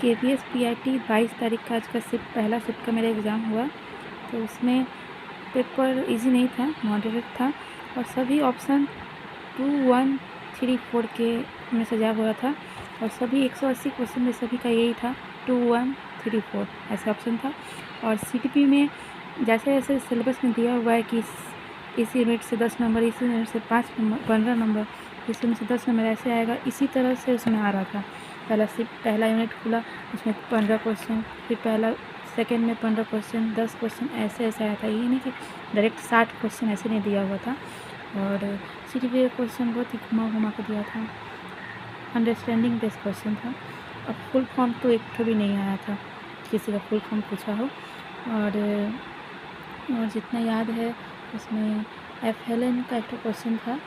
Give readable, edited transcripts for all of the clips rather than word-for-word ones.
KVS PIT 22 तारीख का आज का पहला शिफ्ट का मेरा एग्ज़ाम हुआ। तो उसमें पेपर इजी नहीं था, मॉडरेट था और सभी ऑप्शन 2, 1, 3, 4 के में सजा हुआ था और सभी 180 क्वेश्चन में सभी का यही था 2, 1, 3, 4 ऐसा ऑप्शन था। और CTP में जैसे जैसे सिलेबस में दिया हुआ है कि इस यूनिट से 10 नंबर, इस यूनिट से 5 नंबर, 15 नंबर, इस यूनिट से 10 नंबर ऐसे आएगा, इसी तरह से उसमें आ रहा था। पहला यूनिट खुला, उसमें 15 क्वेश्चन, फिर सेकेंड में 15 क्वेश्चन, 10 क्वेश्चन ऐसे आया था। ये नहीं कि डायरेक्ट 60 क्वेश्चन ऐसे नहीं दिया हुआ था। और CTP का क्वेश्चन बहुत ही घुमा कर दिया था, अंडरस्टैंडिंग बेस्ड क्वेश्चन था। अब फुल फॉर्म तो एक तो भी नहीं आया था, किसी का फुल फॉर्म पूछा हो। और जितना याद है उसमें FLN का एक तो क्वेश्चन था,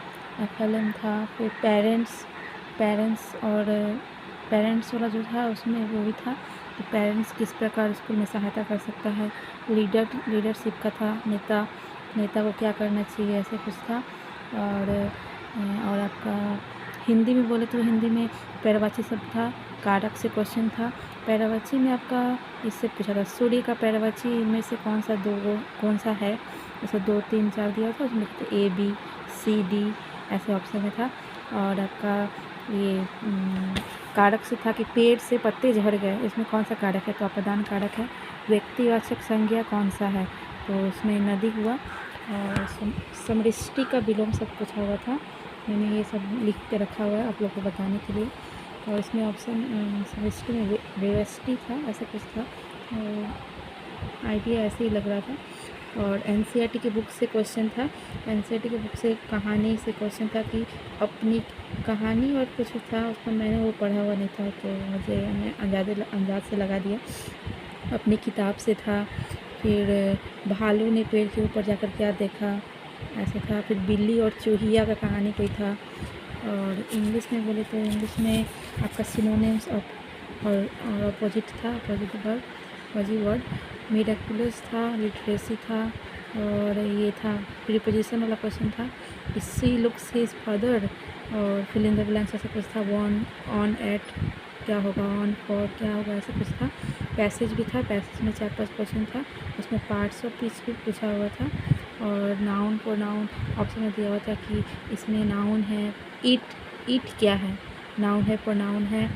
FLN था। फिर पेरेंट्स वाला जो था उसमें वो भी था कि पेरेंट्स किस प्रकार स्कूल में सहायता कर सकता है। लीडरशिप का था, नेता को क्या करना चाहिए, ऐसे कुछ था। और आपका हिंदी में बोले तो हिंदी में पर्यायवाची शब्द था, कारक से क्वेश्चन था। पर्यायवाची में आपका इससे पूछा था सूर्य का पर्यायवाची में से कौन सा है, जैसे 2, 3, 4 दिया था, उसमें A, B, C, D ऐसे ऑप्शन में था। और आपका ये कारक से था कि पेड़ से पत्ते झड़ गए, इसमें कौन सा कारक है, तो अपादान कारक है। व्यक्तिवाचक संज्ञा कौन सा है, तो उसमें नदी हुआ। और समष्टि का विलोम सब पूछा हुआ था, मैंने ये सब लिख के रखा हुआ है आप लोग को बताने के लिए। और इसमें ऑप्शन समष्टि में व्यष्टि था, ऐसा कुछ था, आइडिया ऐसे ही लग रहा था। और NCERT की बुक से क्वेश्चन था, NCERT की बुक से कहानी से क्वेश्चन था कि अपनी कहानी और कुछ था, उसमें मैंने वो पढ़ा हुआ नहीं था तो मैं अंदाज से लगा दिया। अपनी किताब से था। फिर भालू ने पेड़ के ऊपर जाकर क्या देखा, ऐसे था। फिर बिल्ली और चूहिया का कहानी कोई था। और इंग्लिश में बोले तो इंग्लिश में आपका सिनोनिम्स और अपोजिट था, अपोजिट वर्ड। मिरेकुलस था, लिटरेसी था। और ये था प्रीपोजिशन वाला क्वेश्चन था, सी लुक्स हिज फादर। और फिल इन द ब्लैंक्स ऐसा कुछ था, ऑन एट क्या होगा, ऑन फॉर क्या होगा, ऐसा कुछ था। पैसेज भी था, पैसेज में 4-5 क्वेश्चन था, उसमें पार्ट्स ऑफ स्पीच भी पूछा हुआ था। और नाउन ऑप्शन में दिया हुआ था कि इसमें नाउन है ईट क्या है, नाउन है, प्रोनाउन है,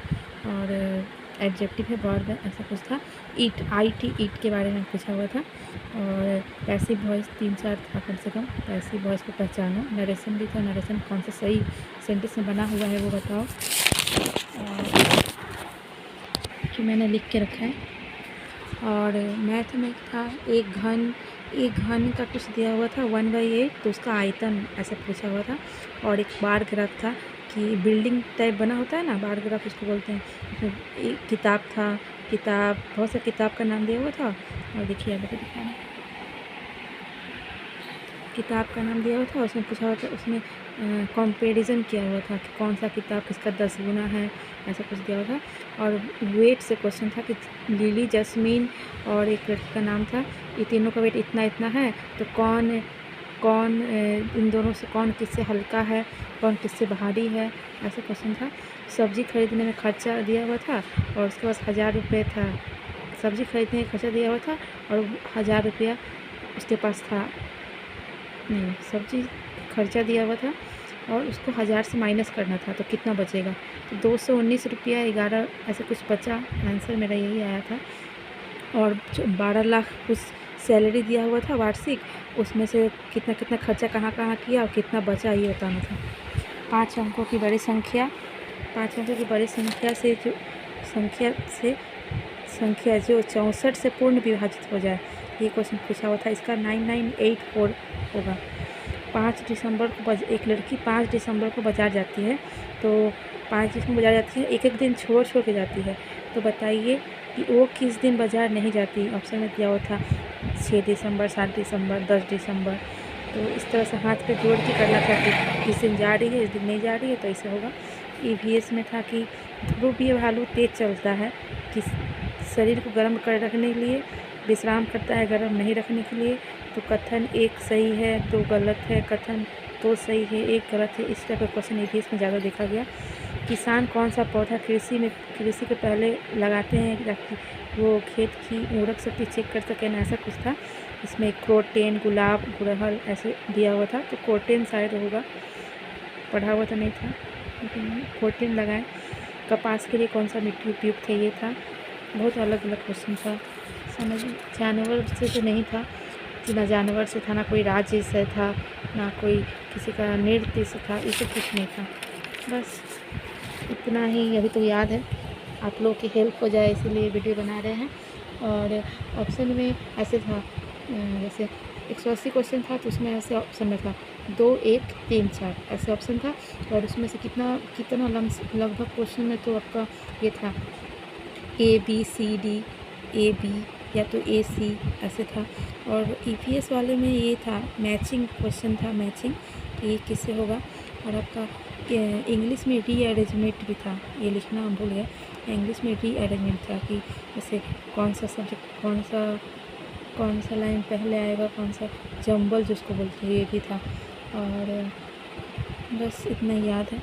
और एडजेक्टिव है, वर्ब है, ऐसा कुछ था। ईट के बारे में पूछा हुआ था। और पैसिव वॉइस 3-4 था कम से कम, पैसिव वॉइस को पहचानो। नरेशन भी था, नरेशन कौन सा सही सेंटेंस में बना हुआ है वो बताओ, जो मैंने लिख के रखा है। और मैथ में था एक घन का कुछ दिया हुआ था 1/8, तो उसका आयतन ऐसा पूछा हुआ था। और एक बार ग्राफ था कि बिल्डिंग टाइप बना होता है ना, बार ग्राफ उसको बोलते हैं। उसमें एक किताब था, बहुत सा किताब का नाम दिया हुआ था। और देखिए अभी दिखाना, किताब का नाम दिया हुआ था, उसमें पूछा हुआ था, उसमें कंपैरिजन किया हुआ था कि कौन सा किताब किसका 10 गुना है, ऐसा कुछ दिया हुआ था। और वेट से क्वेश्चन था कि लिली, जस्मीन और एक लड़की का नाम था, ये तीनों का वेट इतना है, तो कौन इन दोनों से कौन किससे हल्का है, कौन किससे भारी है, ऐसा क्वेश्चन था। सब्ज़ी खरीदने में खर्चा दिया हुआ था और उसके पास 1000 रुपये था, सब्ज़ी खरीदने का खर्चा दिया हुआ था और 1000 रुपया उसके पास था, नहीं, सब्ज़ी खर्चा दिया हुआ था और उसको 1000 से माइनस करना था, तो कितना बचेगा, तो 219 रुपया 11 ऐसे कुछ बचा। आंसर मेरा यही आया था। और 12 लाख कुछ सैलरी दिया हुआ था वार्षिक, उसमें से कितना खर्चा कहाँ किया और कितना बचा ये बताना था। 5 अंकों की बड़ी संख्या से संख्या जो 64 से पूर्ण विभाजित हो जाए, ये क्वेश्चन पूछा हुआ था। इसका 9984 होगा। 5 दिसंबर को एक लड़की 5 दिसंबर को बाज़ार जाती है, तो 5 दिसंबर बाज़ार जाती है, एक दिन छोड़ के जाती है, तो बताइए कि वो किस दिन बाज़ार नहीं जाती। ऑप्शन में दिया हुआ था 6 दिसंबर, 7 दिसंबर, 10 दिसंबर। तो इस तरह से हाथ पे जोड़ के करना था कि इस दिन जा रही है, इस दिन नहीं जा रही है, तो ऐसे होगा। EVS में था कि ध्रुवीय भालू तेज चलता है, कि शरीर को गर्म कर रखने के लिए, विश्राम करता है गर्म नहीं रखने के लिए। तो कथन 1 सही है, 2 गलत है, कथन 2 सही है, 1 गलत है। इस टाइप का क्वेश्चन EVS में ज़्यादा देखा गया। किसान कौन सा पौधा कृषि के पहले लगाते हैं ताकि वो खेत की उर्वरक शक्ति चेक कर सकें, ऐसा कुछ था। इसमें क्रोटेन, गुलाब, गुड़हल ऐसे दिया हुआ था, तो क्रोटेन शायद होगा, पढ़ा हुआ तो नहीं था लेकिन क्रोटेन लगाएं। कपास के लिए कौन सा मिट्टी उपयुक्त है, ये था। बहुत अलग अलग क्वेश्चन था। समझ जानवर से तो नहीं था, ना जानवर से था, ना कोई राज्य से था, ना कोई किसी का नृत्य से था, ये सब कुछ नहीं था। बस इतना ही अभी तो याद है, आप लोगों की हेल्प हो जाए इसीलिए वीडियो बना रहे हैं। और ऑप्शन में ऐसे था, जैसे 180 क्वेश्चन था तो उसमें ऐसे ऑप्शन में था 2, 1, 3, 4 ऐसे ऑप्शन था। और उसमें से कितना लगभग क्वेश्चन में तो आपका ये था ABCD, AB या तो AC ऐसे था। और EPS वाले में ये था मैचिंग क्वेश्चन था, मैचिंग ये किससे होगा। और आपका इंग्लिश में रीअरेंजमेंट भी था, ये लिखना हम भूल गए। इंग्लिश में रीअरेंजमेंट था कि जैसे कौन सा सब्जेक्ट कौन सा लाइन पहले आएगा, कौन सा जंबल जिसको बोलते हैं, ये भी था। और बस इतना याद है।